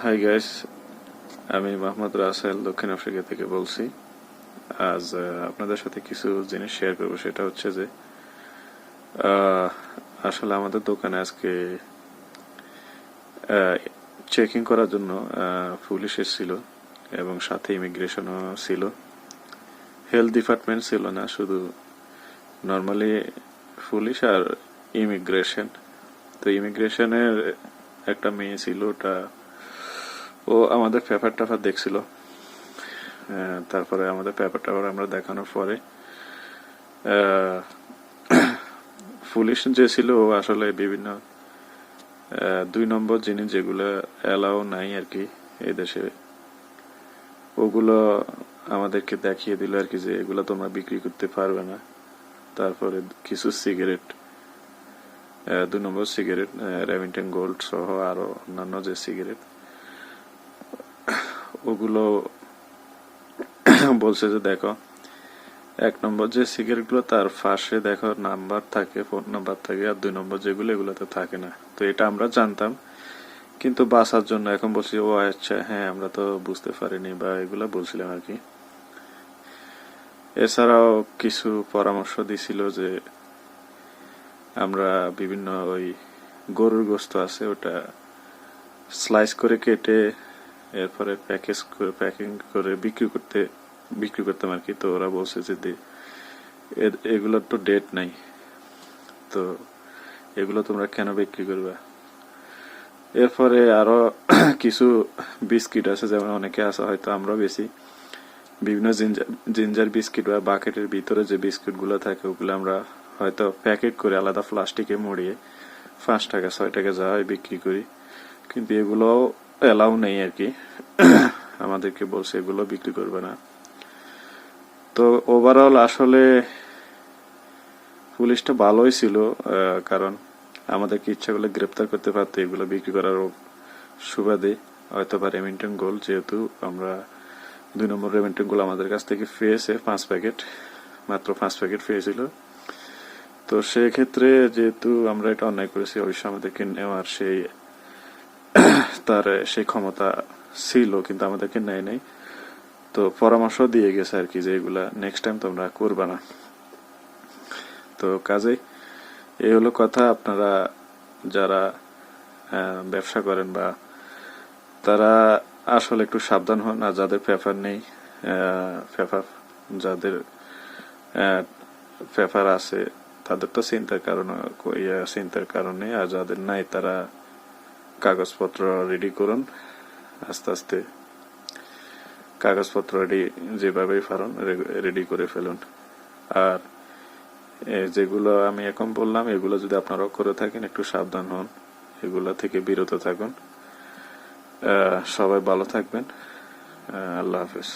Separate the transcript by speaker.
Speaker 1: Hi guys, আমি মোহাম্মদ রাসেল দক্ষিণ Africa থেকে বলছি। আজ আপনাদের সাথে কিছু জিনিস শেয়ার করব। সেটা হচ্ছে যে আসলে আমাদের দোকানে আজকে চেকিং করার জন্য পুলিশ এসেছিল এবং সাথে ইমিগ্রেশনও ছিল। হেলথ ডিপার্টমেন্ট ছিল না, শুধু নর্মালি পুলিশ আর ইমিগ্রেশন। তো ইমিগ্রেশনের একটা মেয়ে ছিল, ও আমাদের পেপার টাপার দেখছিল। তারপরে আমাদের পেপার টাপার আমরা দেখানোর পরে পুলিশ যে ছিল ও আসলে বিভিন্ন 2 নম্বর জিনিস যেগুলো অ্যালাউ নাই আর কি এই দেশে, ওগুলো আমাদেরকে দেখিয়ে দিল আর কি, যে এগুলো তোমরা বিক্রি করতে পারবে না। তারপরে কিছু সিগারেট, 2 নম্বর সিগারেট, রেমিংটন গোল্ড সহ আরো অন্যান্য যে সিগারেট, ওগুলো বলছে যে দেখো 1 নম্বর যে সিগারেট গুলো তার পাশে দেখো নাম্বার থাকে, ফোন নাম্বার থাকে, আর 2 নম্বর যেগুলো এগুলোতে থাকে না। তো এটা আমরা জানতাম, কিন্তু বাঁচার জন্য এখন বলছি ও আচ্ছা হ্যাঁ আমরা তো বুঝতে পারিনি বা এগুলা বলছিলাম আর কি। এছাড়াও কিছু পরামর্শ দিছিল যে আমরা বিভিন্ন ওই গরুর গোস্ত আছে ওটা স্লাইস করে কেটে এরপরে প্যাকিং করে বিক্রি করতাম আর কি। তো ওরা বলছে যে এগুলোর তো ডেট নাই, তো এগুলো তোমরা কেন বিক্রি করবে। এরপরে আরো কিছু বিস্কিট আছে, যেমন অনেকে আছে হয়তো আমরা বেশি বিভিন্ন জিঞ্জার বিস্কিট বা বাকেটের ভিতরে যে বিস্কিট গুলো থাকে ওগুলো আমরা হয়তো প্যাকেট করে আলাদা প্লাস্টিকে মুড়িয়ে 5 টাকা 6 টাকা যা হয় বিক্রি করি, কিন্তু এগুলো এলাও নেই আর কি। আমাদেরকে বলছে এগুলো বিক্রি করবে না। তো ওভারঅল আসলে পুলিশটা ভালোই ছিল, কারণ আমাদেরকে ইচ্ছা করলে গ্রেপ্তার করতে পারতো এগুলো বিক্রি করার সুবাদে। হয়তো বা রেমিংটন গোল্ড, যেহেতু আমরা 2 নম্বর রেমিংটন গোল্ড আমাদের কাছ থেকে পেয়েছে 5 প্যাকেট, মাত্র 5 প্যাকেট পেয়েছিল। তো সেক্ষেত্রে যেহেতু আমরা এটা অন্যায় করেছি, অবশ্যই আমাদেরকে নেওয়ার তার সেই ক্ষমতা ছিল, কিন্তু আমাদেরকে নেয় নাই। তো পরামর্শ দিয়ে গেছে আর কি যে এগুলা নেক্সট টাইম তোমরা করবে না। তো কাজেই এই হলো কথা। আপনারা যারা ব্যবসা করেন বা তারা আসলে একটু সাবধান হন। আর যাদের পেপার নেই, যাদের পেপার আছে তাদের তো চিন্তার কারণে, আর যাদের নাই তারা কাগজপত্র রেডি করুন। আস্তে আস্তে কাগজপত্র যেভাবেই পারেন রেডি করে ফেলুন। আর যেগুলো আমি এখন বললাম এগুলো যদি আপনারাও করে থাকেন, একটু সাবধান হন, এগুলা থেকে বিরত থাকুন। সবাই ভালো থাকবেন। আল্লাহ হাফেজ।